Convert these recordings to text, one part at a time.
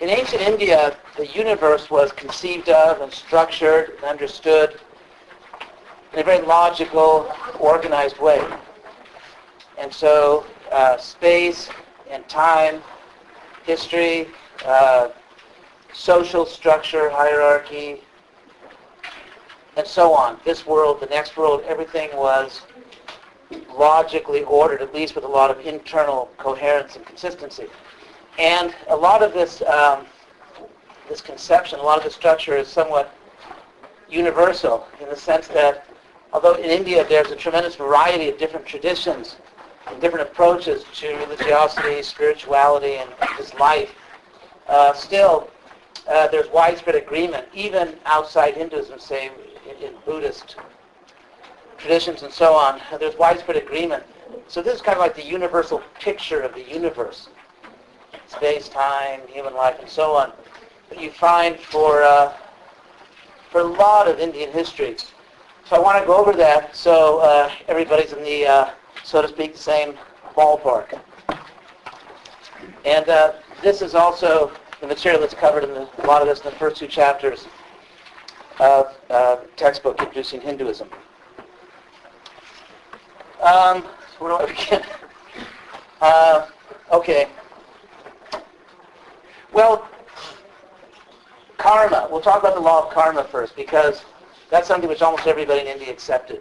In ancient India, the universe was conceived of and structured and understood in a very logical, organized way. And so space and time, history, social structure, hierarchy, and so on. This world, the next world, everything was logically ordered, at least with a lot of internal coherence and consistency. And a lot of this this conception, a lot of the structure is somewhat universal in the sense that although in India there's a tremendous variety of different traditions and different approaches to religiosity, spirituality, and just life, still there's widespread agreement, even outside Hinduism, say in Buddhist traditions and so on, there's widespread agreement. So this is kind of like the universal picture of the universe. Space, time, human life, and so on. That you find for a lot of Indian history. So I want to go over that so everybody's in the, so to speak, the same ballpark. And this is also the material that's covered in a lot of this in the first two chapters of textbook Introducing Hinduism. Where do I begin? Okay. Well, karma. We'll talk about the law of karma first because that's something which almost everybody in India accepted.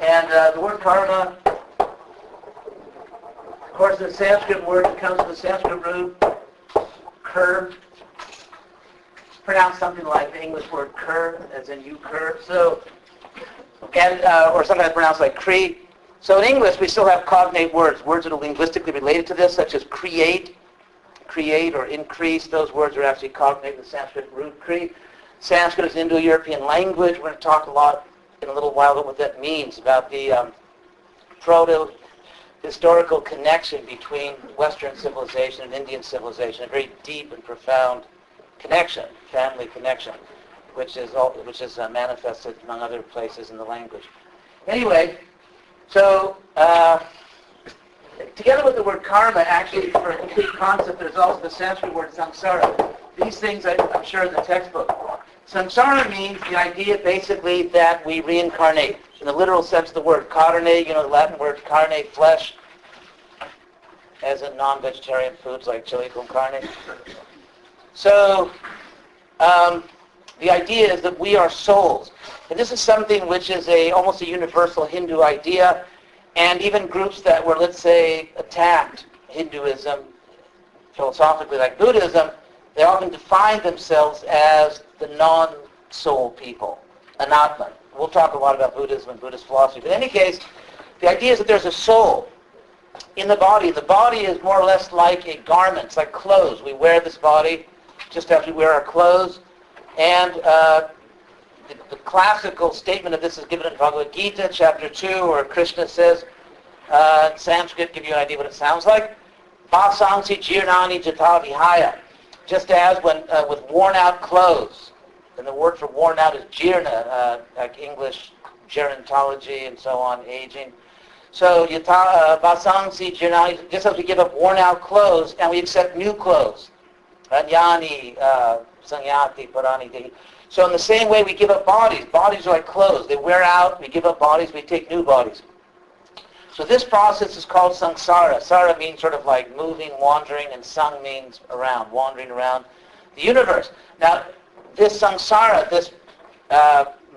And the word karma, of course, is a Sanskrit word. It comes from the Sanskrit root cur. It's pronounced something like the English word cur, as in you cur. So, and or sometimes pronounced like cree. So in English, we still have cognate words, words that are linguistically related to this, such as create or increase. Those words are actually cognate in the Sanskrit root cree. Sanskrit is an Indo-European language. We're going to talk a lot in a little while about what that means, about the proto-historical connection between Western civilization and Indian civilization, a very deep and profound connection, family connection, which is manifested among other places in the language. Anyway, so together with the word karma, actually, for a complete concept, there's also the Sanskrit word samsara. These things I'm sure in the textbook. Samsara means the idea basically that we reincarnate. In the literal sense of the word carne, the Latin word carne, flesh, as in non-vegetarian foods like chili con carne. So the idea is that we are souls. And this is something which is almost a universal Hindu idea. And even groups that were, let's say, attacked Hinduism philosophically, like Buddhism, they often define themselves as the non-soul people, anatman. We'll talk a lot about Buddhism and Buddhist philosophy. But in any case, the idea is that there's a soul in the body. The body is more or less like a garment. It's like clothes. We wear this body just as we wear our clothes. And the classical statement of this is given in Bhagavad Gita, chapter 2, where Krishna says, in Sanskrit, give you an idea what it sounds like, Vasansi jirnani jata vihaya. Just as when with worn out clothes, and the word for worn out is jirna, like English gerontology and so on, aging. So vasansi jirnani, just as we give up worn out clothes and we accept new clothes. Ranyani, sanyati, parani. So in the same way we give up bodies. Bodies are like clothes. They wear out, we give up bodies, we take new bodies. So this process is called samsara. Sara means sort of like moving, wandering, and sang means around, wandering around the universe. Now, this samsara, this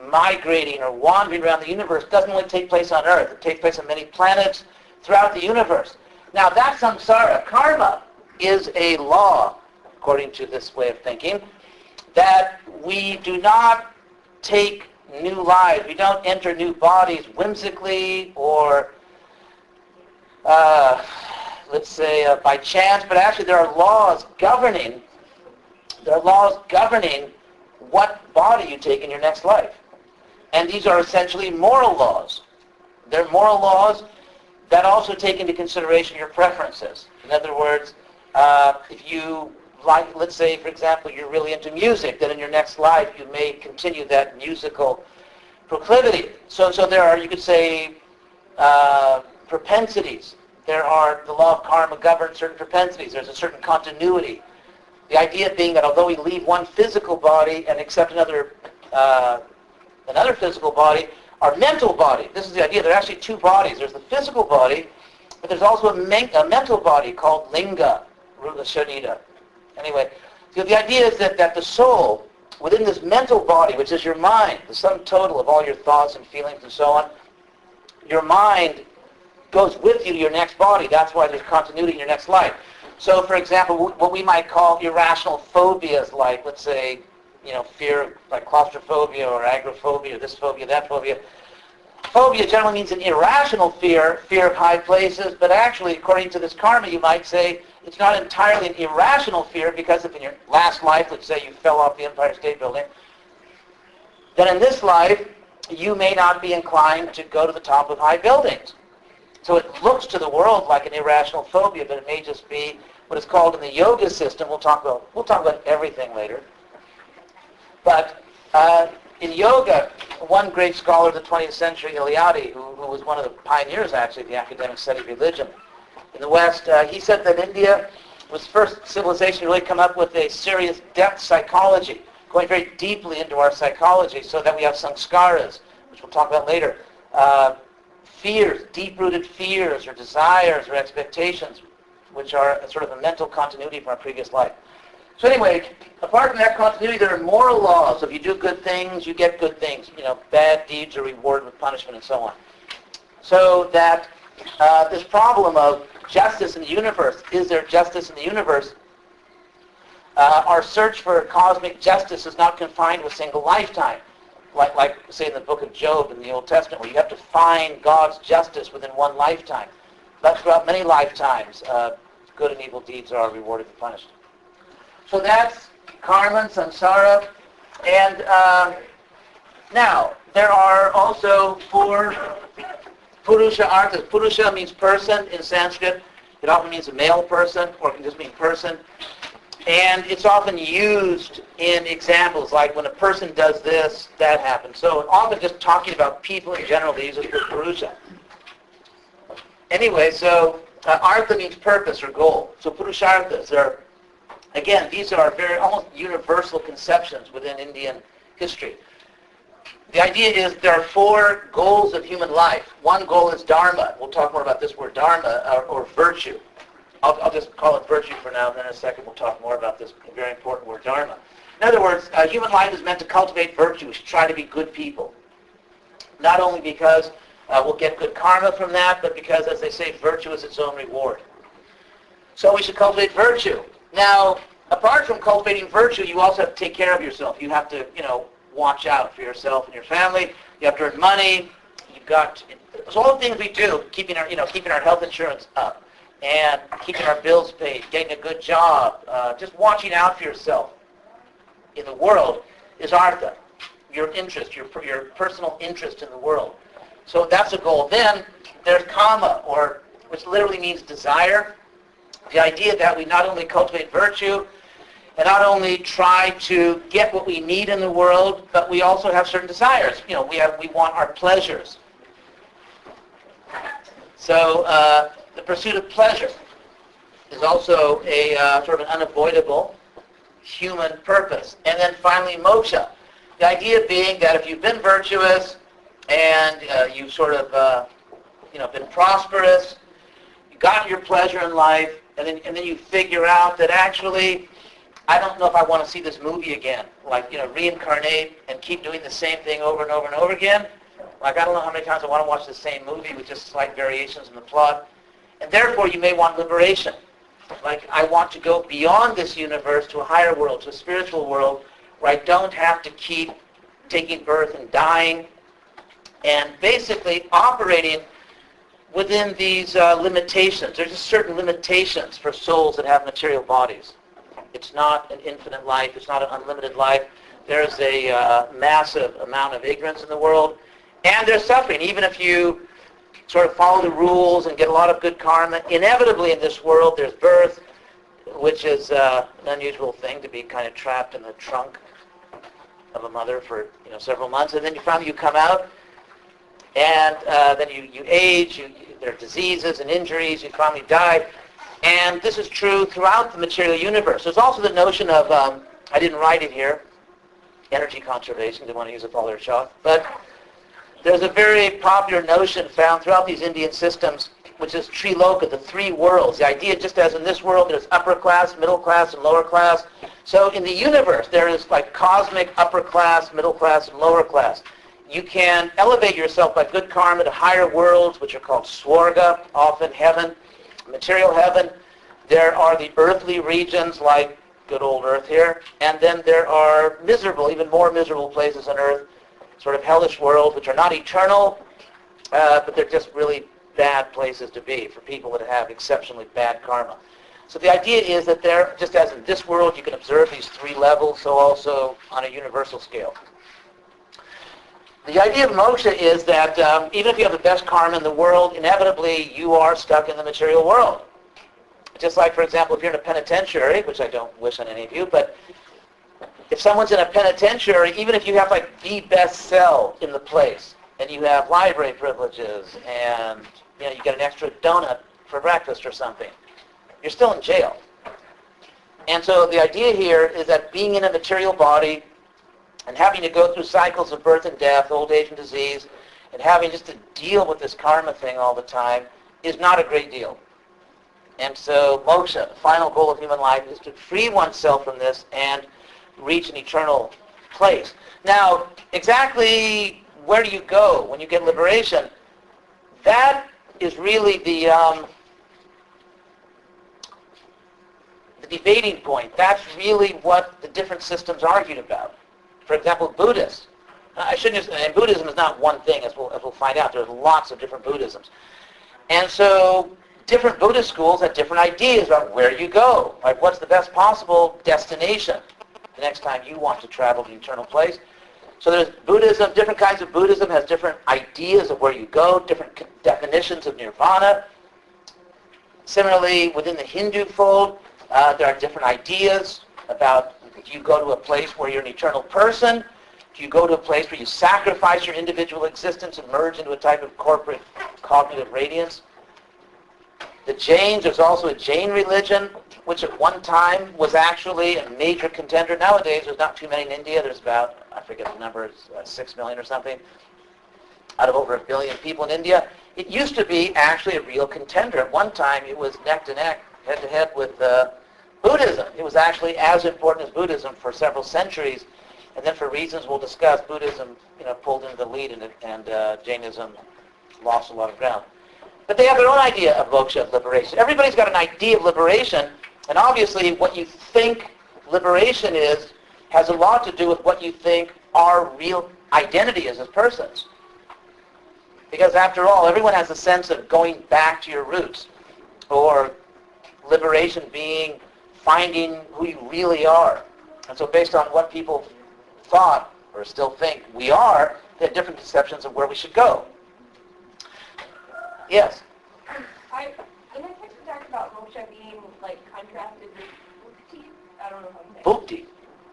migrating or wandering around the universe doesn't only take place on Earth. It takes place on many planets throughout the universe. Now, that samsara, karma, is a law, according to this way of thinking, that we do not take new lives. We don't enter new bodies whimsically or, let's say, by chance. But actually, there are laws governing. What body you take in your next life, and these are essentially moral laws. They're moral laws that also take into consideration your preferences. In other words, if you like, let's say, for example, you're really into music, then in your next life you may continue that musical proclivity. So there are, you could say, propensities. The law of karma governs certain propensities. There's a certain continuity The idea being that although we leave one physical body and accept another physical body, our mental body, this is the idea, there are actually two bodies. There's the physical body, but there's also a mental body called linga, rupa sharira. Anyway, so the idea is that the soul, within this mental body, which is your mind, the sum total of all your thoughts and feelings and so on, your mind goes with you to your next body. That's why there's continuity in your next life. So, for example, what we might call irrational phobias, like, let's say, fear, like claustrophobia or agoraphobia, or this phobia, that phobia. Phobia generally means an irrational fear of high places, but actually, according to this karma, you might say it's not entirely an irrational fear, because if in your last life, let's say you fell off the Empire State Building, then in this life, you may not be inclined to go to the top of high buildings. So it looks to the world like an irrational phobia, but it may just be what is called in the yoga system. We'll talk about everything later. But in yoga, one great scholar of the 20th century, Eliade, who was one of the pioneers, actually, of the academic study of religion in the West, he said that India was the first civilization to really come up with a serious depth psychology, going very deeply into our psychology, so that we have samskaras, which we'll talk about later, fears, deep-rooted fears or desires or expectations, which are a sort of a mental continuity from our previous life. So anyway, apart from that continuity, there are moral laws. So if you do good things, you get good things. Bad deeds are rewarded with punishment and so on. So that this problem of justice in the universe, is there justice in the universe? Our search for cosmic justice is not confined to a single lifetime. Like say in the book of Job in the Old Testament, where you have to find God's justice within one lifetime. But throughout many lifetimes, good and evil deeds are rewarded and punished. So that's karma and samsara. And now, there are also 4 purusha arthas. Purusha means person in Sanskrit. It often means a male person, or it can just mean person. And it's often used in examples, like when a person does this, that happens. So often just talking about people in general, they use it for purusha. Anyway, so artha means purpose or goal. So purusharthas are, again, these are very almost universal conceptions within Indian history. The idea is there are 4 goals of human life. One goal is dharma. We'll talk more about this word dharma, or virtue. I'll just call it virtue for now, and then in a second we'll talk more about this very important word, dharma. In other words, human life is meant to cultivate virtue. We should try to be good people. Not only because we'll get good karma from that, but because, as they say, virtue is its own reward. So we should cultivate virtue. Now, apart from cultivating virtue, you also have to take care of yourself. You have to, watch out for yourself and your family. You have to earn money. You've got, so all the things we do, keeping our health insurance up, and keeping our bills paid, getting a good job, just watching out for yourself in the world is artha, your interest, your personal interest in the world. So that's a goal. Then there's kama, which literally means desire. The idea that we not only cultivate virtue and not only try to get what we need in the world, but we also have certain desires. We want our pleasures. So the pursuit of pleasure is also a sort of an unavoidable human purpose. And then finally, moksha. The idea being that if you've been virtuous and you've sort of been prosperous, you got your pleasure in life, and then you figure out that actually, I don't know if I want to see this movie again. Like, reincarnate and keep doing the same thing over and over and over again. Like, I don't know how many times I want to watch the same movie with just slight variations in the plot. And therefore, you may want liberation. Like, I want to go beyond this universe to a higher world, to a spiritual world, where I don't have to keep taking birth and dying, and basically operating within these limitations. There's just certain limitations for souls that have material bodies. It's not an infinite life. It's not an unlimited life. There's a massive amount of ignorance in the world, and there's suffering. Even if you sort of follow the rules and get a lot of good karma, inevitably in this world there's birth, which is an unusual thing, to be kind of trapped in the trunk of a mother for several months, and then finally you come out, and then you age, there are diseases and injuries, you finally die. And this is true throughout the material universe. There's also the notion of, I didn't write it here, energy conservation, didn't want to use up all their chalk, but there's a very popular notion found throughout these Indian systems, which is Triloka, the three worlds. The idea, just as in this world, there's upper class, middle class, and lower class. So in the universe, there is like cosmic upper class, middle class, and lower class. You can elevate yourself by good karma to higher worlds, which are called Swarga, often heaven, material heaven. There are the earthly regions, like good old Earth here. And then there are miserable, even more miserable places on Earth, sort of hellish worlds, which are not eternal, but they're just really bad places to be for people that have exceptionally bad karma. So the idea is that there, just as in this world, you can observe these three levels, so also on a universal scale. The idea of moksha is that even if you have the best karma in the world, inevitably you are stuck in the material world. Just like, for example, if you're in a penitentiary, which I don't wish on any of you, but if someone's in a penitentiary, even if you have like the best cell in the place, and you have library privileges, and you get an extra donut for breakfast or something, you're still in jail. And so the idea here is that being in a material body and having to go through cycles of birth and death, old age and disease, and having just to deal with this karma thing all the time is not a great deal. And so moksha, the final goal of human life, is to free oneself from this and reach an eternal place. Now, exactly where do you go when you get liberation? That is really the debating point. That's really what the different systems argued about. For example, Buddhists. And Buddhism is not one thing, as we'll find out. There's lots of different Buddhisms. And so different Buddhist schools have different ideas about where you go. Like, what's the best possible destination the next time you want to travel to an eternal place? So there's Buddhism, different kinds of Buddhism has different ideas of where you go, different definitions of nirvana. Similarly, within the Hindu fold, there are different ideas about, do you go to a place where you're an eternal person? Do you go to a place where you sacrifice your individual existence and merge into a type of corporate cognitive radiance? The Jains, there's also a Jain religion, which at one time was actually a major contender. Nowadays, there's not too many in India. There's about, I forget the number, it's 6 million or something, out of over 1 billion people in India. It used to be actually a real contender. At one time, it was neck to neck, head to head with Buddhism. It was actually as important as Buddhism for several centuries. And then for reasons we'll discuss, Buddhism pulled into the lead and Jainism lost a lot of ground. But they have their own idea of moksha, of liberation. Everybody's got an idea of liberation, and obviously what you think liberation is has a lot to do with what you think our real identity is as persons. Because after all, everyone has a sense of going back to your roots, or liberation being finding who you really are. And so based on what people thought, or still think we are, they have different conceptions of where we should go. Yes? In my text we talked about moksha being like contrasted with bhukti. I don't know how to say it. Bhukti.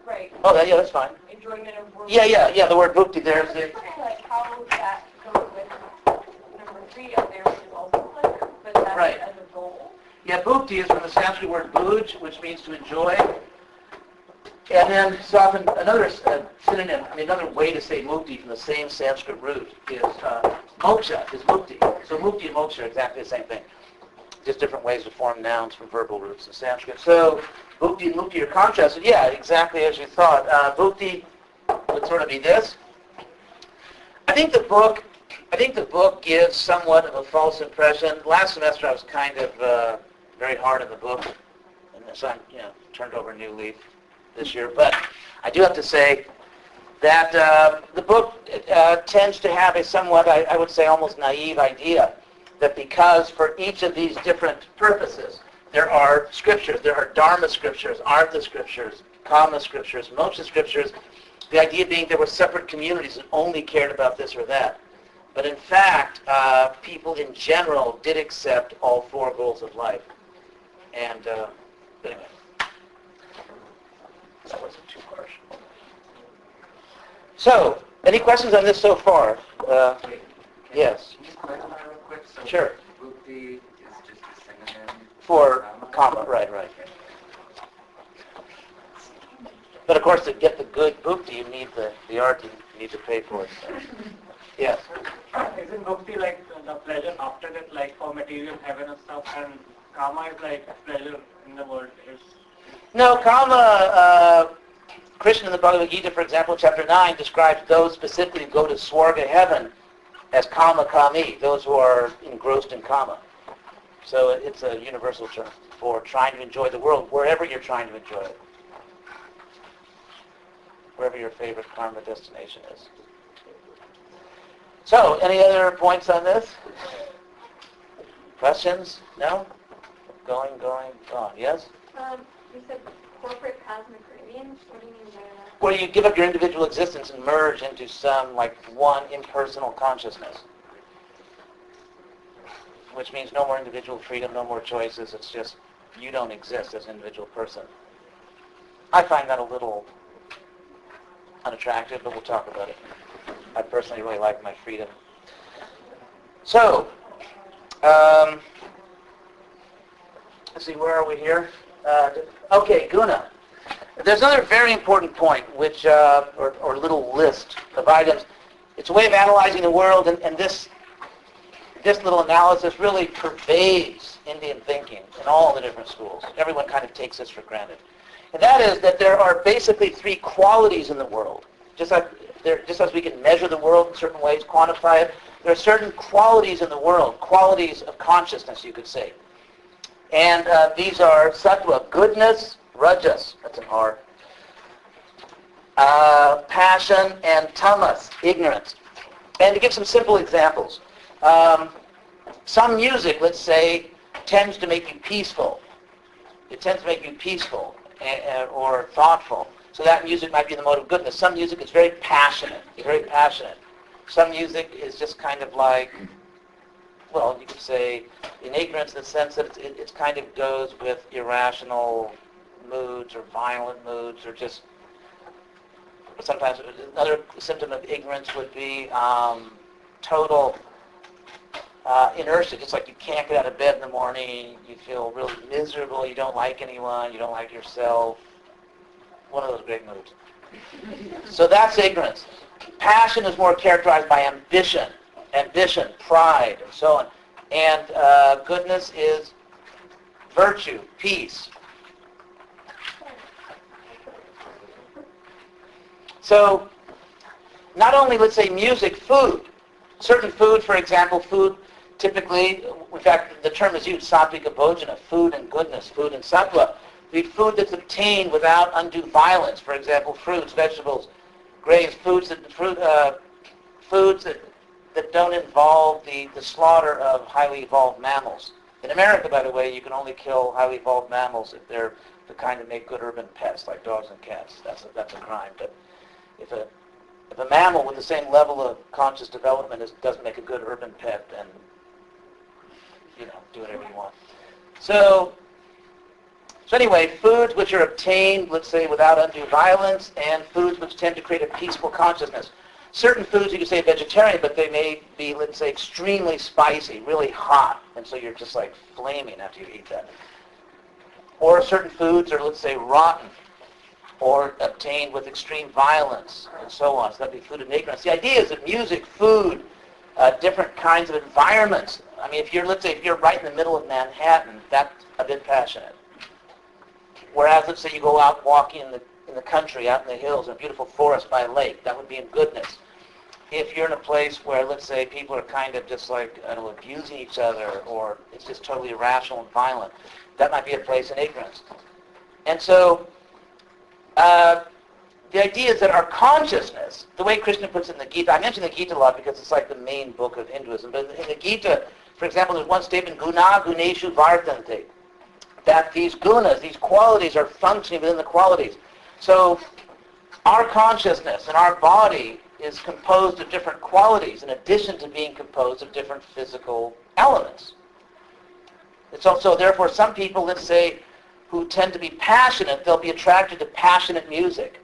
Right. Oh, yeah, that's fine. Enjoyment of work. Yeah, the word bhukti there's it. Like how that goes with number 3 up there, which is also pleasure, but that's Right. as a goal. Yeah, bhukti is from the Sanskrit word bhuj, which means to enjoy. And then it's often another synonym, another way to say mukti from the same Sanskrit root is moksha, is mukti. So mukti and moksha are exactly the same thing. Just different ways to form nouns from verbal roots in Sanskrit. So bhukti and mukti are contrasted. Yeah, exactly as you thought. Bhukti would sort of be this. I think the book gives somewhat of a false impression. Last semester I was kind of very hard on the book, and so I turned over a new leaf this year. But I do have to say that the book tends to have a somewhat, I would say, almost naive idea that because for each of these different purposes, there are scriptures, there are dharma scriptures, artha scriptures, kama scriptures, moksha scriptures, the idea being there were separate communities that only cared about this or that. But in fact, people in general did accept all 4 goals of life. And anyway. That wasn't too harsh. So, any questions on this so far? Yes. Can you just clarify real quick? So Sure. Bhukti is just a synonym For karma, right. But of course, to get the good bhukti, you need the art, you need to pay for it. So. Yes? Isn't bhakti like the pleasure after that, like for material heaven and stuff, and karma is like pleasure in the world? No, karma, Krishna in the Bhagavad Gita, for example, chapter 9, describes those specifically who go to Swarga heaven as kama kami, those who are engrossed in kama. So it's a universal term for trying to enjoy the world, wherever you're trying to enjoy it. Wherever your favorite karma destination is. So, any other points on this? Questions? No? Going on. Yes? You said corporate cosmic radiance. What do you mean by that? Where you give up your individual existence and merge into some, like, one impersonal consciousness. Which means no more individual freedom, no more choices. It's just you don't exist as an individual person. I find that a little unattractive, but we'll talk about it. I personally really like my freedom. So, let's see, where are we here? Okay, guna. There's another very important point, which, or little list of items. It's a way of analyzing the world, and this little analysis really pervades Indian thinking in all the different schools. Everyone kind of takes this for granted. And that is that there are basically three qualities in the world. Just as we can measure the world in certain ways, quantify it, there are certain qualities in the world, qualities of consciousness, you could say. And these are sattva, goodness, rajas, that's an R, passion, and tamas, ignorance. And to give some simple examples, some music, let's say, tends to make you peaceful. It tends to make you peaceful or thoughtful. So that music might be the mode of goodness. Some music is very passionate. Some music is just kind of like, well, you could say in ignorance in the sense that it kind of goes with irrational moods or violent moods, or just sometimes another symptom of ignorance would be total inertia, just like you can't get out of bed in the morning, you feel really miserable, you don't like anyone, you don't like yourself. One of those great moods. So that's ignorance. Passion is more characterized by ambition, pride, and so on. And goodness is virtue, peace. So not only, let's say, music, food. Certain food, for example, food typically, in fact, the term is used, sattvika bhojana, food and goodness, food and sattva. The food that's obtained without undue violence, for example, fruits, vegetables, grains, foods that don't involve the slaughter of highly evolved mammals. In America, by the way, you can only kill highly evolved mammals if they're the kind that make good urban pets, like dogs and cats. That's a crime. But if a mammal with the same level of conscious development doesn't make a good urban pet, then do whatever you want. So anyway, foods which are obtained, let's say, without undue violence, and foods which tend to create a peaceful consciousness. Certain foods you could say vegetarian, but they may be, let's say, extremely spicy, really hot, and so you're just like flaming after you eat that. Or certain foods are, let's say, rotten, or obtained with extreme violence, and so on. So that'd be food and ignorance. The idea is that music, food, different kinds of environments. I mean, if you're right in the middle of Manhattan, that's a bit passionate. Whereas, let's say you go out walking in the country, out in the hills, in a beautiful forest by a lake, that would be in goodness. If you're in a place where, let's say, people are kind of just like, abusing each other, or it's just totally irrational and violent, that might be a place in ignorance. And so, the idea is that our consciousness, the way Krishna puts it in the Gita, I mention the Gita a lot because it's like the main book of Hinduism, but in the Gita, for example, there's one statement, guna guneshu vartante, that these gunas, these qualities are functioning within the qualities. So our consciousness and our body is composed of different qualities in addition to being composed of different physical elements. It's also, therefore, some people, let's say, who tend to be passionate, they'll be attracted to passionate music.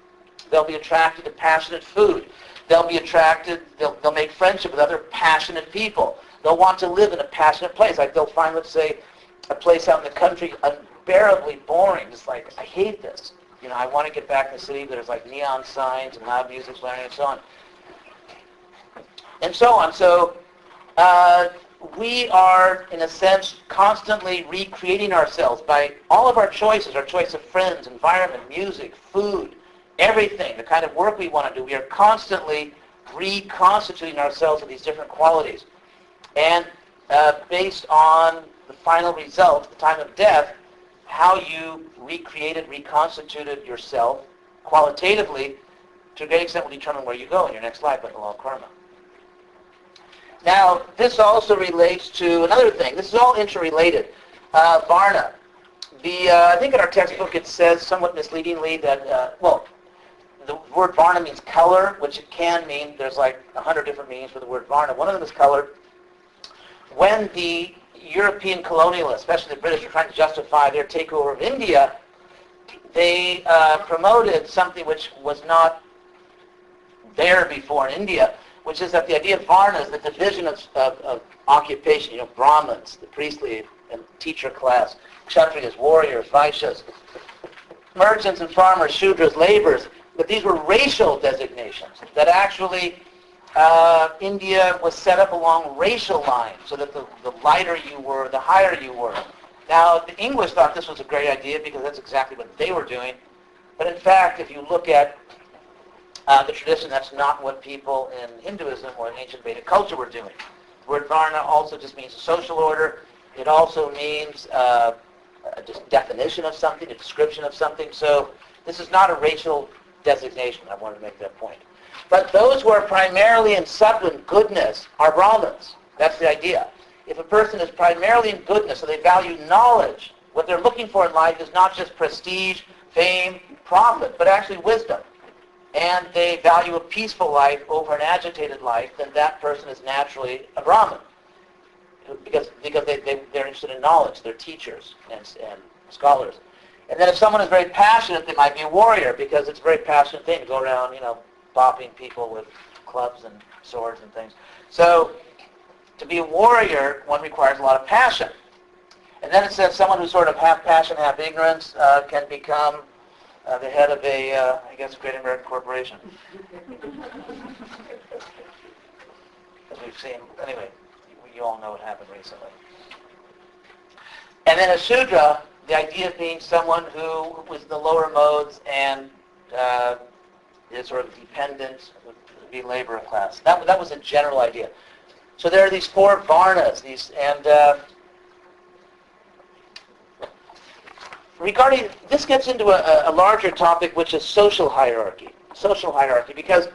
They'll be attracted to passionate food. They'll make friendship with other passionate people. They'll want to live in a passionate place. Like they'll find, let's say, a place out in the country unbearably boring. It's like, I hate this. You know, I want to get back in the city. There's like neon signs and loud music blaring and so on. And so on. So we are, in a sense, constantly recreating ourselves by all of our choices, our choice of friends, environment, music, food, everything, the kind of work we want to do. We are constantly reconstituting ourselves with these different qualities. And based on the final result, the time of death, how you recreated, reconstituted yourself qualitatively, to a great extent will determine where you go in your next life, like the law of karma. Now, this also relates to another thing. This is all interrelated. Varna. I think in our textbook it says somewhat misleadingly that, the word Varna means color, which it can mean. There's like 100 different meanings for the word Varna. One of them is color. When the European colonialists, especially the British, were trying to justify their takeover of India, they promoted something which was not there before in India, which is that the idea of Varna is the division of occupation, you know, Brahmins, the priestly and teacher class, Kshatriyas, warriors, Vaishyas, merchants and farmers, Shudras, laborers, but these were racial designations, that actually India was set up along racial lines, so that the lighter you were, the higher you were. Now, the English thought this was a great idea because that's exactly what they were doing, but in fact, if you look at the tradition, that's not what people in Hinduism or in ancient Vedic culture were doing. The word Varna also just means a social order. It also means a definition of something, a description of something. So this is not a racial designation. I wanted to make that point. But those who are primarily in sattva and goodness are Brahmins. That's the idea. If a person is primarily in goodness, so they value knowledge, what they're looking for in life is not just prestige, fame, profit, but actually wisdom. And they value a peaceful life over an agitated life, then that person is naturally a Brahmin. Because they're interested in knowledge. They're teachers and scholars. And then if someone is very passionate, they might be a warrior, because it's a very passionate thing to go around, you know, bopping people with clubs and swords and things. So to be a warrior, one requires a lot of passion. And then it says someone who's sort of half passion, half ignorance can become the head of a, I guess, great American corporation. As we've seen, anyway, you all know what happened recently. And then a Shudra, the idea of being someone who was in the lower modes and is sort of dependent, would be labor class. That was a general idea. So there are these four Varnas, regarding, this gets into a larger topic, which is social hierarchy. Social hierarchy, because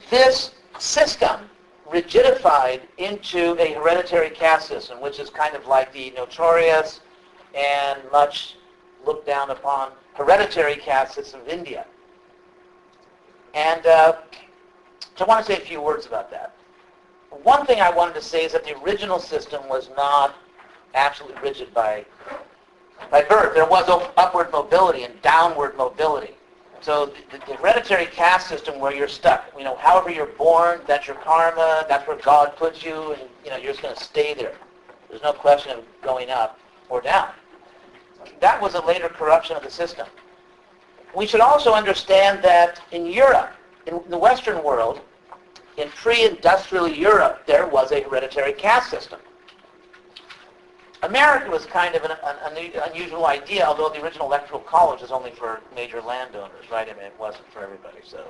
this system rigidified into a hereditary caste system, which is kind of like the notorious and much looked down upon hereditary caste system of India. And so I want to say a few words about that. One thing I wanted to say is that the original system was not absolutely rigid by birth. There was upward mobility and downward mobility. So the hereditary caste system where you're stuck, you know, however you're born, that's your karma, that's where God puts you, and you know, you're just going to stay there. There's no question of going up or down. That was a later corruption of the system. We should also understand that in Europe, in the Western world, in pre-industrial Europe, there was a hereditary caste system. America was kind of an unusual idea, although the original electoral college was only for major landowners, right? I mean, it wasn't for everybody, so,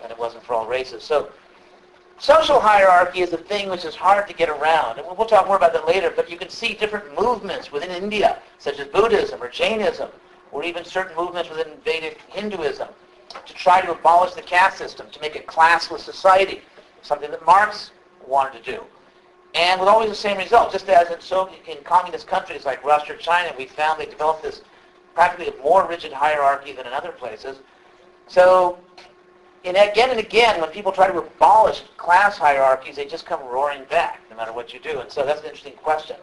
and it wasn't for all races. So social hierarchy is a thing which is hard to get around, and we'll talk more about that later, but you can see different movements within India, such as Buddhism or Jainism, or even certain movements within Vedic Hinduism, to try to abolish the caste system, to make a classless society, something that Marx wanted to do. And with always the same result, just as in communist countries like Russia or China, we found they developed this practically a more rigid hierarchy than in other places. So, again and again, when people try to abolish class hierarchies, they just come roaring back, no matter what you do. And so that's an interesting question.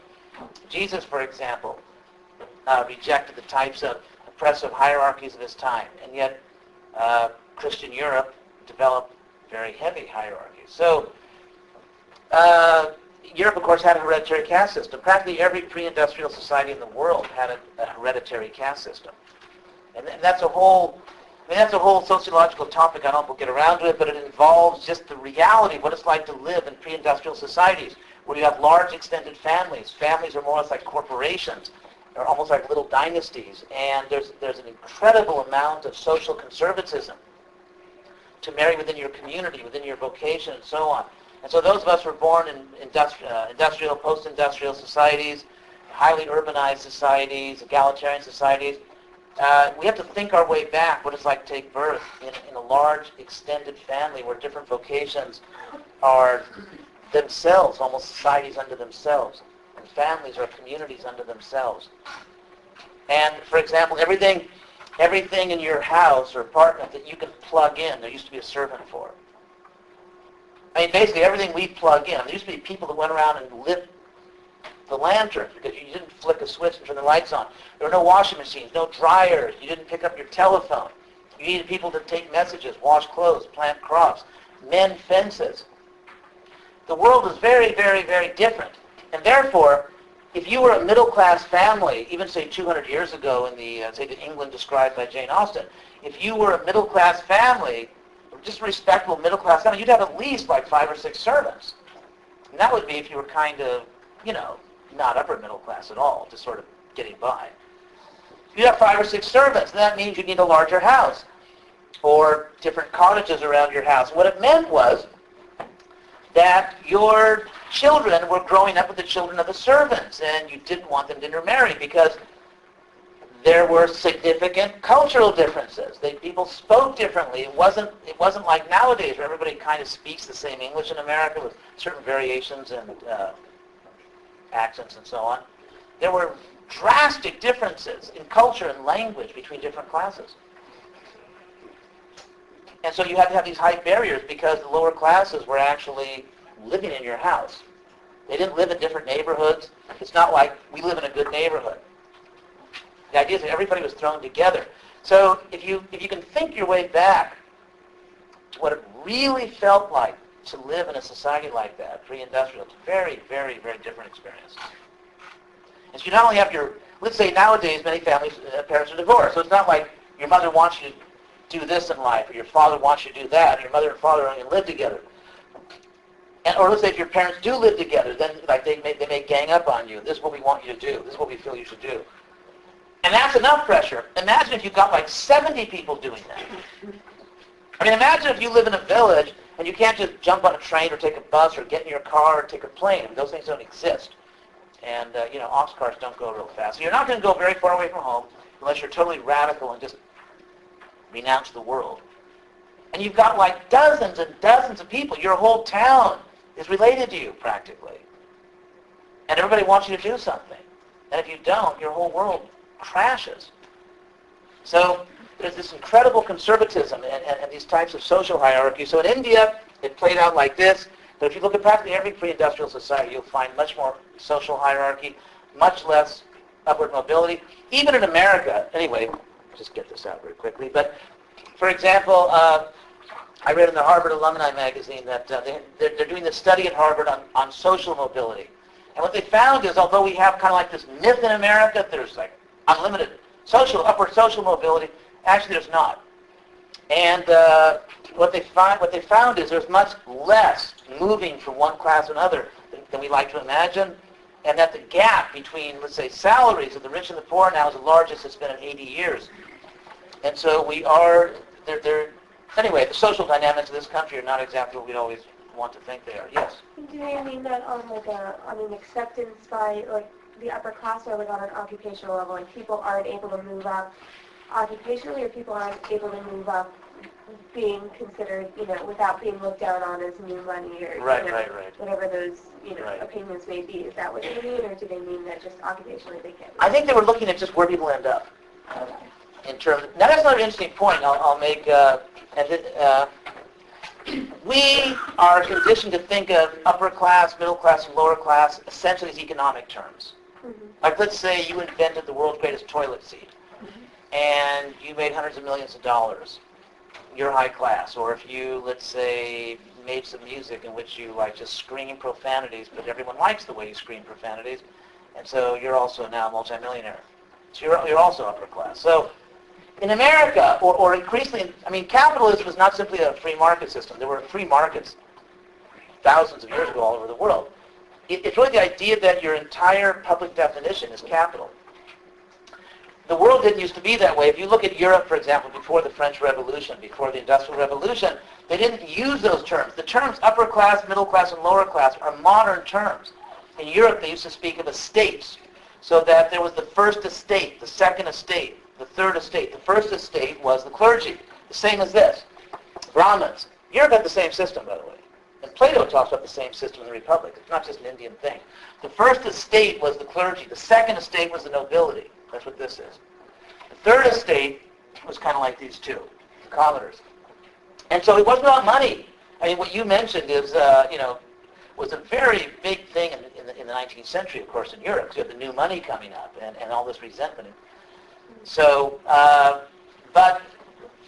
Jesus, for example, rejected the types of oppressive hierarchies of his time, and yet Christian Europe developed very heavy hierarchies. So, Europe, of course, had a hereditary caste system. Practically every pre-industrial society in the world had a hereditary caste system. And that's a whole, that's a whole sociological topic. I don't know if we'll get around to it, but it involves just the reality of what it's like to live in pre-industrial societies, where you have large extended families. Families are more or less like corporations. They're almost like little dynasties. And there's an incredible amount of social conservatism to marry within your community, within your vocation, and so on. And so those of us who were born in industrial, post-industrial societies, highly urbanized societies, egalitarian societies, we have to think our way back what it's like to take birth in a large, extended family where different vocations are themselves, almost societies unto themselves, and families are communities unto themselves. And, for example, everything in your house or apartment that you can plug in, there used to be a servant for. I mean, basically everything we plug in. There used to be people that went around and lit the lanterns because you didn't flick a switch and turn the lights on. There were no washing machines, no dryers. You didn't pick up your telephone. You needed people to take messages, wash clothes, plant crops, mend fences. The world is very, very, very different. And therefore, if you were a middle-class family, even say 200 years ago in say the England described by Jane Austen, if you were a middle-class family, just a respectable middle-class family, you'd have at least like 5 or 6 servants. And that would be if you were kind of, not upper middle class at all, just sort of getting by. You'd have 5 or 6 servants, and that means you need a larger house or different cottages around your house. What it meant was that your children were growing up with the children of the servants, and you didn't want them to intermarry because there were significant cultural differences. People spoke differently. It wasn't like nowadays where everybody kind of speaks the same English in America with certain variations and accents and so on. There were drastic differences in culture and language between different classes. And so you had to have these high barriers because the lower classes were actually living in your house. They didn't live in different neighborhoods. It's not like we live in a good neighborhood. The idea is that everybody was thrown together. So if you can think your way back to what it really felt like to live in a society like that, pre-industrial, it's a very, very, very different experience. And so you not only have let's say nowadays many families, parents are divorced, so it's not like your mother wants you to do this in life, or your father wants you to do that, and your mother and father don't even live together. Or let's say if your parents do live together, then like they may gang up on you. This is what we want you to do. This is what we feel you should do. And that's enough pressure. Imagine if you got like 70 people doing that. I mean, imagine if you live in a village and you can't just jump on a train or take a bus or get in your car or take a plane. Those things don't exist. And, ox cars don't go real fast. So you're not going to go very far away from home unless you're totally radical and just renounce the world. And you've got like dozens and dozens of people. Your whole town is related to you practically. And everybody wants you to do something. And if you don't, your whole world crashes. So there's this incredible conservatism and these types of social hierarchies. So in India, it played out like this. But if you look at practically every pre-industrial society, you'll find much more social hierarchy, much less upward mobility. Even in America, anyway, just get this out very quickly. But for example, I read in the Harvard Alumni magazine that they're doing this study at Harvard on social mobility. And what they found is, although we have kind of like this myth in America that there's like unlimited upward social mobility, actually there's not. And what they found is there's much less moving from one class to another than we like to imagine, and that the gap between, let's say, salaries of the rich and the poor now is the largest it's been in 80 years. And so anyway, the social dynamics of this country are not exactly what we'd always want to think they are. Yes? Do you mean that on an acceptance by the upper class, or on an occupational level, people aren't able to move up occupationally, or people aren't able to move up being considered, without being looked down on as new money, or right. whatever those opinions may be? Is that what they mean, or do they mean that just occupationally they can't? I think they were looking at just where people end up. Okay. In terms now that's another interesting point I'll make. We are conditioned to think of upper class, middle class, and lower class essentially as economic terms. Mm-hmm. Like, let's say you invented the world's greatest toilet seat, and you made hundreds of millions of dollars. you're high class. Or if you, let's say, made some music in which you like just scream profanities, but everyone likes the way you scream profanities, and so you're also now a multimillionaire. So you're also upper class. So in America, or increasingly, I mean, capitalism was not simply a free market system. There were free markets thousands of years ago all over the world. It's really the idea that your entire public definition is capital. The world didn't used to be that way. If you look at Europe, for example, before the French Revolution, before the Industrial Revolution, they didn't use those terms. The terms upper class, middle class, and lower class are modern terms. In Europe, they used to speak of estates, so that there was the first estate, the second estate, the third estate. The first estate was the clergy, the same as this. Brahmins. Europe had the same system, by the way. And Plato talks about the same system in the Republic. It's not just an Indian thing. The first estate was the clergy. The second estate was the nobility. That's what this is. The third estate was kind of like these two, the commoners. And so it wasn't about money. I mean, what you mentioned is, was a very big thing in the 19th century, of course, in Europe. You had the new money coming up and all this resentment. So, but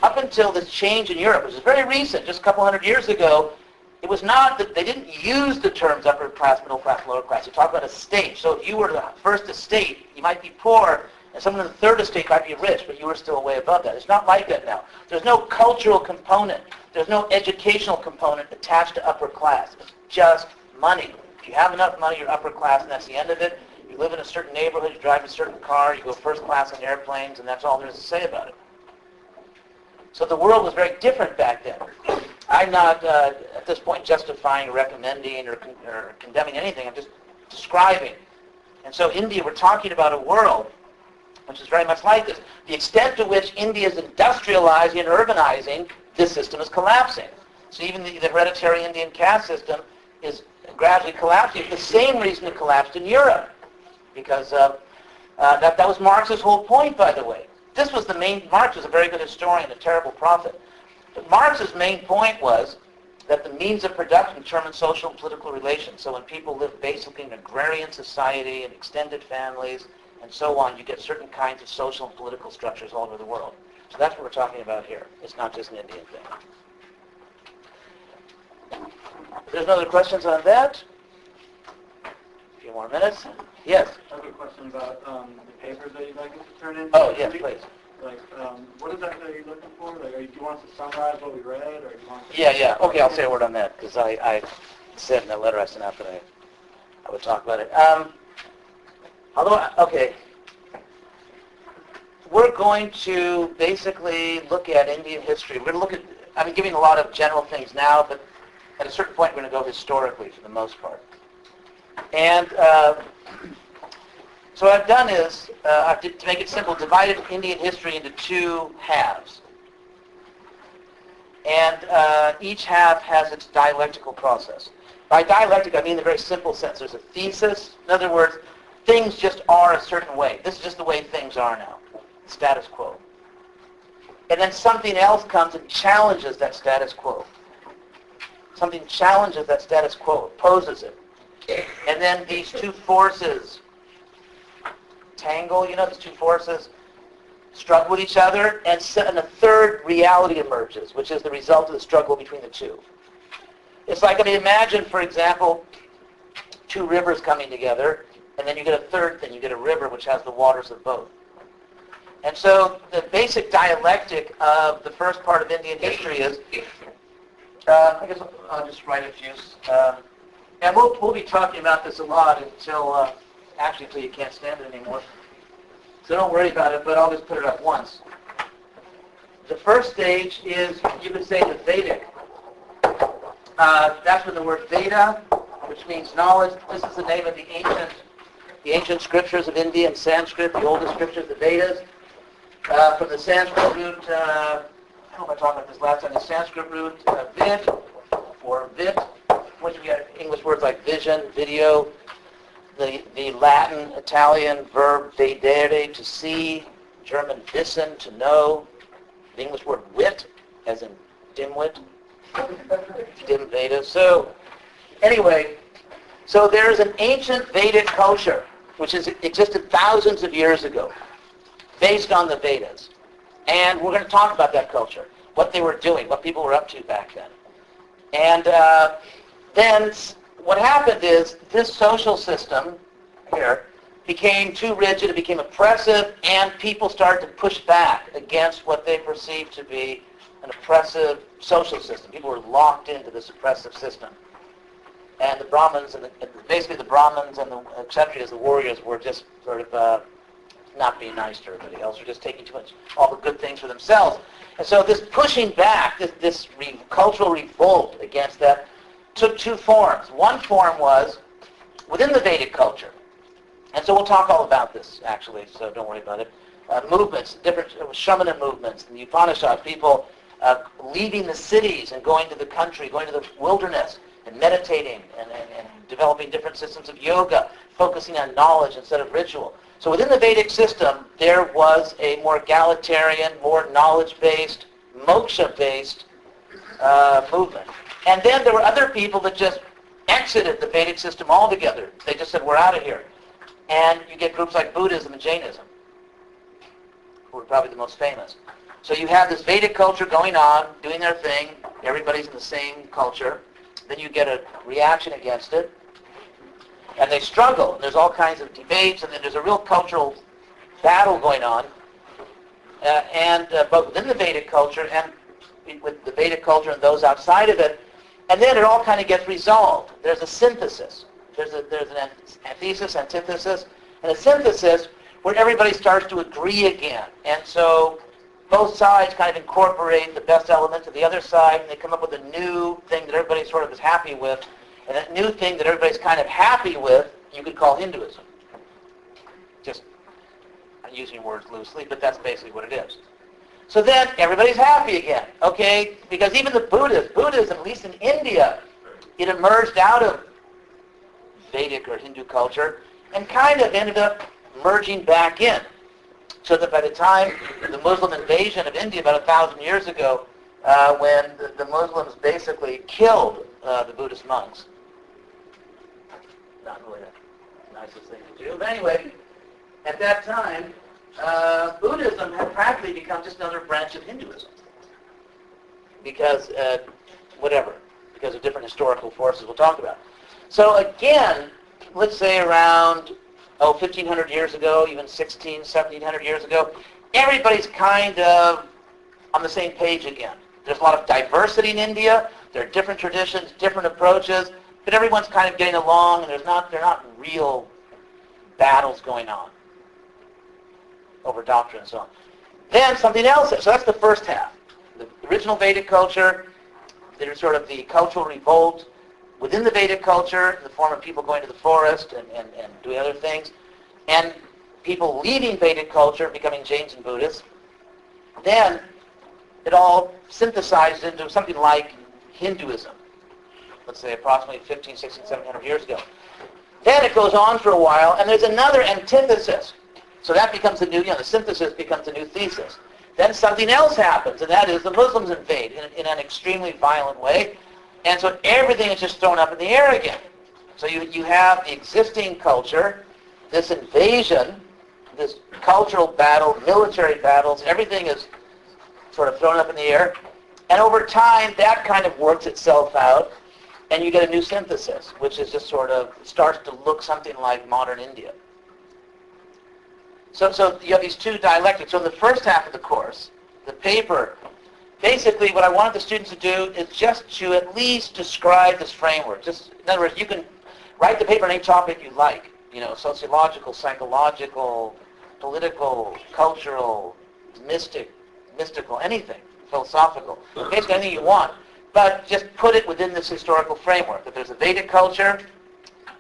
up until this change in Europe, which is very recent, just a couple hundred years ago, it was not that they didn't use the terms upper class, middle class, lower class. They talked about estate. So if you were the first estate, you might be poor, and someone in the third estate might be rich, but you were still way above that. It's not like that now. There's no cultural component. There's no educational component attached to upper class. It's just money. If you have enough money, you're upper class, and that's the end of it. You live in a certain neighborhood, you drive a certain car, you go first class on airplanes, and that's all there is to say about it. So the world was very different back then. I'm not, at this point, justifying, recommending, or condemning anything. I'm just describing. And so India, we're talking about a world which is very much like this. The extent to which India is industrializing and urbanizing, this system is collapsing. So even the hereditary Indian caste system is gradually collapsing. For the same reason it collapsed in Europe. Because that was Marx's whole point, by the way. This was the main, Marx was a very good historian, a terrible prophet. But Marx's main point was that the means of production determine social and political relations. So when people live basically in an agrarian society and extended families and so on, you get certain kinds of social and political structures all over the world. So that's what we're talking about here. It's not just an Indian thing. There's no other questions on that? A few more minutes. Yes? I have a question about the papers that you'd like us to turn in. Oh, yes, please. Like, what exactly are you looking for? Like, do you want us to summarize what we read, or do you want us to... Yeah. Okay, I'll say a word on that, because I said in the letter I sent out that I would talk about it. Okay. We're going to basically look at Indian history. We're going to look at, I'm giving a lot of general things now, but at a certain point we're going to go historically for the most part. And so what I've done is, to make it simple, divided Indian history into two halves. And each half has its dialectical process. By dialectic, I mean in the very simple sense. There's a thesis. In other words, things just are a certain way. This is just the way things are now. Status quo. And then something else comes and challenges that status quo. Something challenges that status quo, opposes it. And then these two forces tangle, these two forces struggle with each other, and a third reality emerges, which is the result of the struggle between the two. It's like, imagine, for example, two rivers coming together, and then you get a third thing. You get a river which has the waters of both. And so the basic dialectic of the first part of Indian history is, I guess I'll just write a few. And we'll be talking about this a lot until you can't stand it anymore. So don't worry about it, but I'll just put it up once. The first stage is, you could say, the Vedic. That's from the word Veda, which means knowledge. This is the name of the ancient scriptures of India in Sanskrit, the oldest scriptures, the Vedas. From the Sanskrit root, I hope I talked about this last time, the Sanskrit root, vid, or vit, which we have English words like vision, video, the Latin, Italian verb vedere, to see, German wissen, to know, the English word wit, as in dimwit, dim Veda. So, anyway, so there's an ancient Vedic culture which has existed thousands of years ago, based on the Vedas. And we're going to talk about that culture. what they were doing, what people were up to back then. And then what happened is this social system here became too rigid, it became oppressive, and people started to push back against what they perceived to be an oppressive social system. People were locked into this oppressive system. And the Brahmins, and basically the Brahmins and the Kshatriyas, the warriors, were just sort of not being nice to everybody else, or just taking too much, all the good things for themselves. And so this pushing back, this cultural revolt against that, took two forms. One form was within the Vedic culture. And so we'll talk all about this, actually, so don't worry about it. Movements, different shamana movements, in the Upanishads, people leaving the cities and going to the country, going to the wilderness, and meditating, and developing different systems of yoga, focusing on knowledge instead of ritual. So within the Vedic system, there was a more egalitarian, more knowledge-based, moksha-based movement. And then there were other people that just exited the Vedic system altogether. They just said, we're out of here. And you get groups like Buddhism and Jainism, who are probably the most famous. So you have this Vedic culture going on, doing their thing. Everybody's in the same culture. Then you get a reaction against it. And they struggle. And there's all kinds of debates, and then there's a real cultural battle going on. Both within the Vedic culture and with the Vedic culture and those outside of it. And then it all kind of gets resolved. There's a synthesis. There's an antithesis, antithesis, and a synthesis where everybody starts to agree again. And so both sides kind of incorporate the best elements of the other side, and they come up with a new thing that everybody sort of is happy with. And that new thing that everybody's kind of happy with, you could call Hinduism. Just, I'm using words loosely, but that's basically what it is. So then everybody's happy again, okay? Because even the Buddhism, at least in India, it emerged out of Vedic or Hindu culture and kind of ended up merging back in. So that by the time the Muslim invasion of India about 1,000 years ago, when the Muslims basically killed the Buddhist monks. Not really the nicest thing to do. But anyway, at that time, Buddhism had practically become just another branch of Hinduism. Because, because of different historical forces we'll talk about. So again, let's say around 1,500 years ago, even 1,700 years ago, everybody's kind of on the same page again. There's a lot of diversity in India. There are different traditions, different approaches, but everyone's kind of getting along, and they're not real battles going on over doctrine and so on. Then something else. So that's the first half. The original Vedic culture, there's sort of the cultural revolt within the Vedic culture in the form of people going to the forest and doing other things, and people leaving Vedic culture, becoming Jains and Buddhists. Then it all synthesized into something like Hinduism, let's say approximately 15, 16, 1700 years ago. Then it goes on for a while, and there's another antithesis. So that becomes the new, the synthesis becomes a new thesis. Then something else happens, and that is the Muslims invade in an extremely violent way, and so everything is just thrown up in the air again. So you have the existing culture, this invasion, this cultural battle, military battles, everything is sort of thrown up in the air. And over time, that kind of works itself out, and you get a new synthesis, which is just sort of starts to look something like modern India. So you have these two dialectics. So in the first half of the course, the paper, basically what I wanted the students to do is just to at least describe this framework. Just, in other words, you can write the paper on any topic you like, sociological, psychological, political, cultural, mystical, anything, philosophical, basically anything you want. But just put it within this historical framework. That there's a Vedic culture,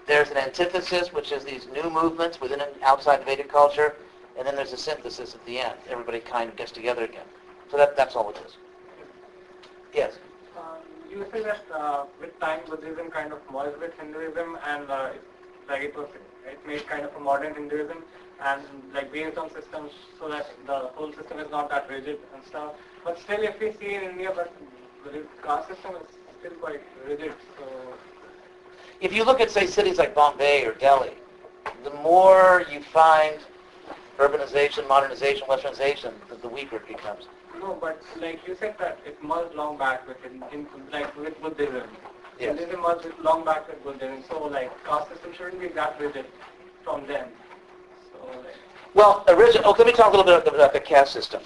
there's an antithesis, which is these new movements within and outside the Vedic culture, and then there's a synthesis at the end. Everybody kind of gets together again. So that's all it is. Yes? You say that with time Buddhism kind of merged with Hinduism, and it made kind of a modern Hinduism, and based on systems so that the whole system is not that rigid and stuff. But still, if we see in India, but the caste system is still quite rigid. So if you look at, say, cities like Bombay or Delhi, the more you find urbanization, modernization, westernization, the weaker it becomes. No, but like you said that it merged long back with like with Buddhism. Yes. Buddhism merged long back with Buddhism, so like caste system shouldn't be that rigid from then. So like. Well, let me talk a little bit about the caste system,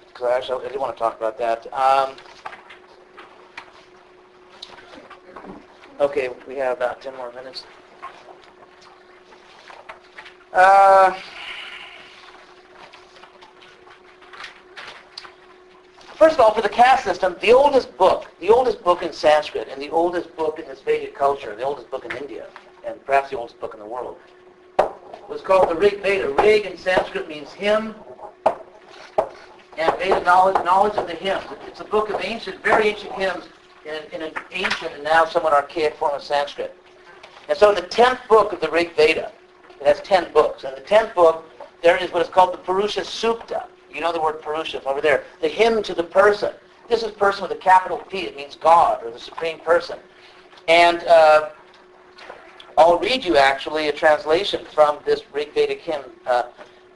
because actually I do want to talk about that. Okay, we have about 10 more minutes. First of all, for the caste system, the oldest book in Sanskrit and the oldest book in this Vedic culture, the oldest book in India, and perhaps the oldest book in the world, was called the Rig Veda. Rig in Sanskrit means hymn, and Veda, knowledge of the hymns. It's a book of very ancient hymns in an ancient and now somewhat archaic form of Sanskrit. And so in the 10th book of the Rig Veda, it has 10 books. In the 10th book, there is what is called the Purusha Sukta. You know the word Purusha over there. The hymn to the person. This is person with a capital P. It means God or the Supreme Person. And I'll read you actually a translation from this Rig Vedic hymn.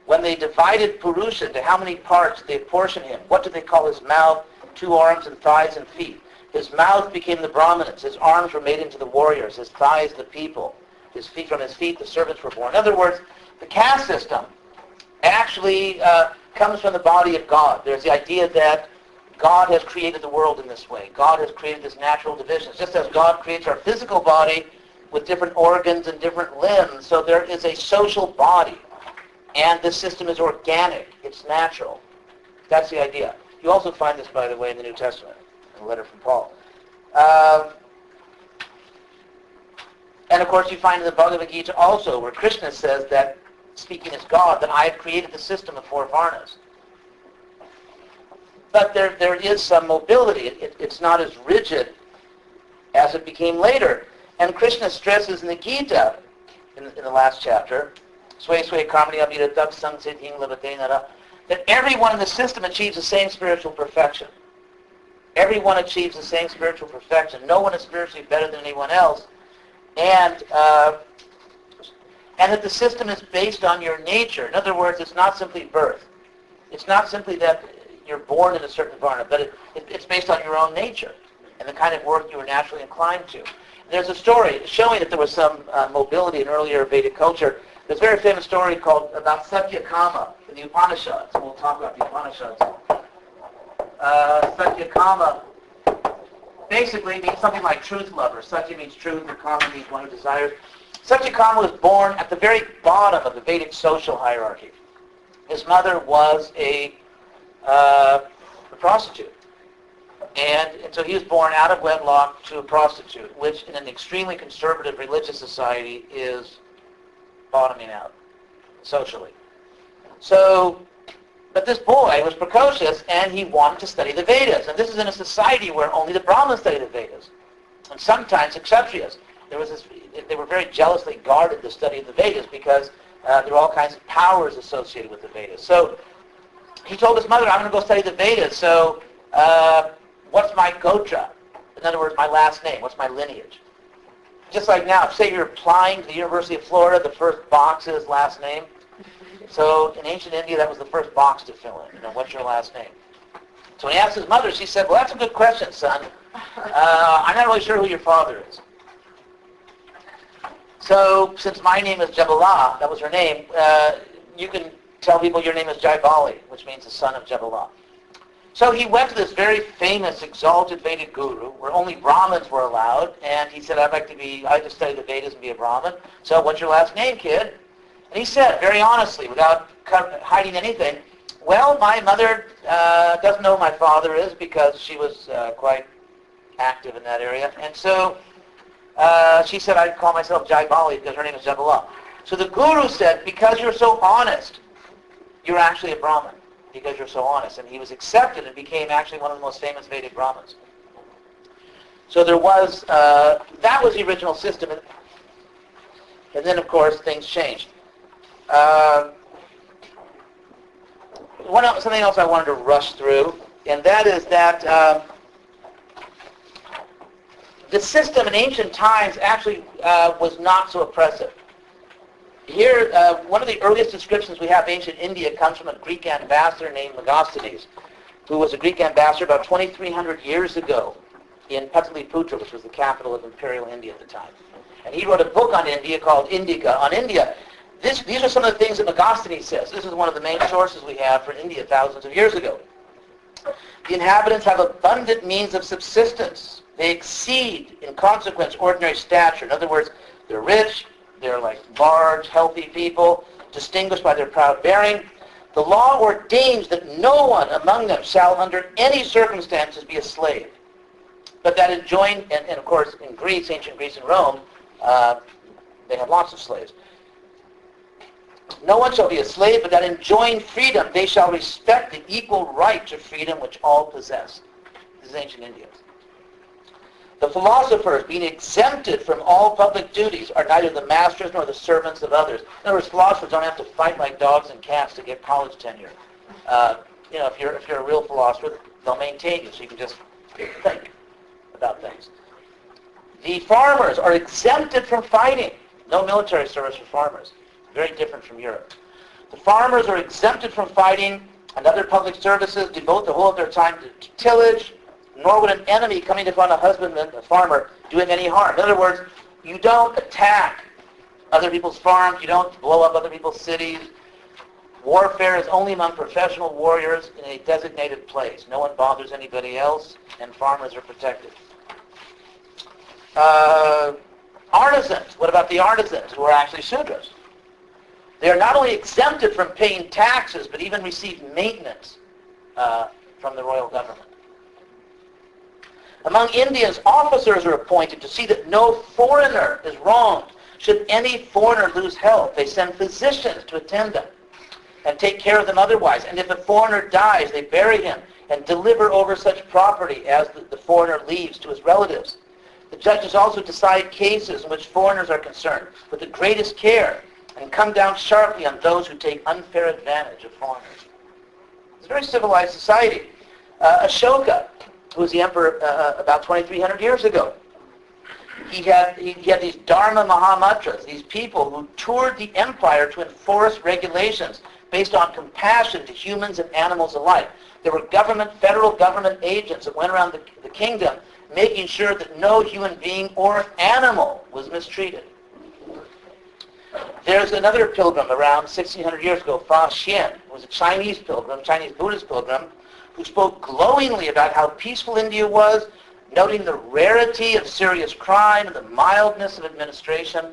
When they divided Purusha into how many parts they apportioned him, what did they call his mouth, 2 arms and thighs and feet? His mouth became the Brahmanas. His arms were made into the warriors. His thighs the people. His feet, from his feet the servants were born. In other words, the caste system actually comes from the body of God. There's the idea that God has created the world in this way. God has created this natural division. Just as God creates our physical body with different organs and different limbs, so there is a social body. And this system is organic. It's natural. That's the idea. You also find this, by the way, in the New Testament, in a letter from Paul. And of course, you find in the Bhagavad Gita also, where Krishna says that, speaking as God, that I have created the system of 4 varnas. But there is some mobility. It's not as rigid as it became later. And Krishna stresses in the Gita, in the last chapter, that everyone in the system achieves the same spiritual perfection. Everyone achieves the same spiritual perfection. No one is spiritually better than anyone else. And that the system is based on your nature. In other words, it's not simply birth. It's not simply that you're born in a certain varna, but it's based on your own nature and the kind of work you were naturally inclined to. There's a story showing that there was some mobility in earlier Vedic culture. There's a very famous story about Satyakama in the Upanishads. We'll talk about the Upanishads. Satyakama basically means something like truth lover. Satya means truth, and Kama means one who desires. Satyakama was born at the very bottom of the Vedic social hierarchy. His mother was a prostitute. And so he was born out of wedlock to a prostitute, which in an extremely conservative religious society is bottoming out socially. So, but this boy was precocious and he wanted to study the Vedas. And this is in a society where only the Brahmins study the Vedas. And sometimes the Kshatriyas. They were very jealously guarded the study of the Vedas because there were all kinds of powers associated with the Vedas. So he told his mother, I'm going to go study the Vedas. So what's my gotra? In other words, my last name. What's my lineage? Just like now, say you're applying to the University of Florida, the first box is last name. So in ancient India, that was the first box to fill in. What's your last name? So when he asked his mother, she said, well, that's a good question, son. I'm not really sure who your father is. So since my name is Jabala, that was her name, you can tell people your name is Jaibali, which means the son of Jabala. So he went to this very famous, exalted Vedic guru, where only Brahmins were allowed, and he said, I'd like to study the Vedas and be a Brahmin. So what's your last name, kid? And he said, very honestly, without hiding anything, well, my mother doesn't know who my father is because she was quite active in that area. And so she said, I'd call myself Jaibali because her name is Jabala. So the guru said, because you're so honest, you're actually a Brahmin. Because you're so honest. And he was accepted and became actually one of the most famous Vedic Brahmins. So there was, that was the original system. And then, of course, things changed. Something else I wanted to rush through, and that is that the system in ancient times actually was not so oppressive. Here, one of the earliest descriptions we have of ancient India comes from a Greek ambassador named Megasthenes, who was a Greek ambassador about 2,300 years ago in Pataliputra, which was the capital of Imperial India at the time. And he wrote a book on India called Indica on India. These are some of the things that Megasthenes says. This is one of the main sources we have for India thousands of years ago. The inhabitants have abundant means of subsistence. They exceed, in consequence, ordinary stature. In other words, they're rich, they're like large, healthy people, distinguished by their proud bearing. The law ordains that no one among them shall under any circumstances be a slave. But that enjoined, and of course in Greece, ancient Greece and Rome, they had lots of slaves. No one shall be a slave, but that enjoined freedom. They shall respect the equal right to freedom which all possess. This is ancient India. The philosophers, being exempted from all public duties, are neither the masters nor the servants of others. In other words, philosophers don't have to fight like dogs and cats to get college tenure. If you're a real philosopher, they'll maintain you, so you can just think about things. The farmers are exempted from fighting. No military service for farmers. Very different from Europe. The farmers are exempted from fighting and other public services, devote the whole of their time to tillage, nor would an enemy coming upon a husbandman, a farmer, do him any harm. In other words, you don't attack other people's farms, you don't blow up other people's cities. Warfare is only among professional warriors in a designated place. No one bothers anybody else, and farmers are protected. Artisans. What about the artisans who are actually Sudras? They are not only exempted from paying taxes, but even receive maintenance from the royal government. Among Indians, officers are appointed to see that no foreigner is wronged. Should any foreigner lose health, they send physicians to attend them and take care of them otherwise. And if a foreigner dies, they bury him and deliver over such property as the foreigner leaves to his relatives. The judges also decide cases in which foreigners are concerned with the greatest care and come down sharply on those who take unfair advantage of foreigners. It's a very civilized society. Ashoka, who was the emperor about 2,300 years ago, he had these Dharma Mahamantras, these people who toured the empire to enforce regulations based on compassion to humans and animals alike. There were federal government agents that went around the kingdom making sure that no human being or animal was mistreated. There's another pilgrim around 1,600 years ago, Fa Xian, who was a Chinese pilgrim, Chinese Buddhist pilgrim, who spoke glowingly about how peaceful India was, noting the rarity of serious crime and the mildness of administration.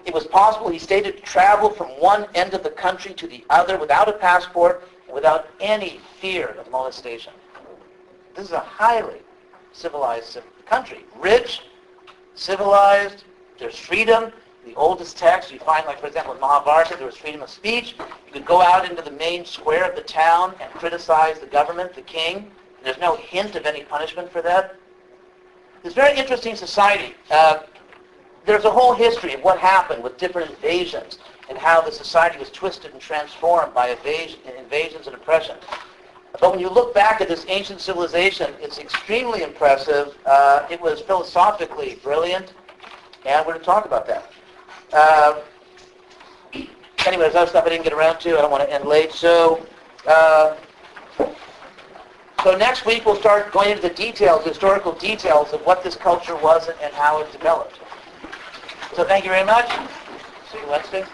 It was possible, he stated, to travel from one end of the country to the other without a passport and without any fear of molestation. This is a highly civilized country. Rich, civilized, there's freedom. The oldest text you find, like for example in Mahabharata, there was freedom of speech. You could go out into the main square of the town and criticize the government, the king. There's no hint of any punishment for that. It's a very interesting society. There's a whole history of what happened with different invasions and how the society was twisted and transformed by invasions and oppression. But when you look back at this ancient civilization, it's extremely impressive. It was philosophically brilliant, and we're going to talk about that. Anyway, there's other stuff I didn't get around to. I don't want to end late. So next week we'll start going into the details, the historical details of what this culture was and how it developed. So thank you very much. See you Wednesday.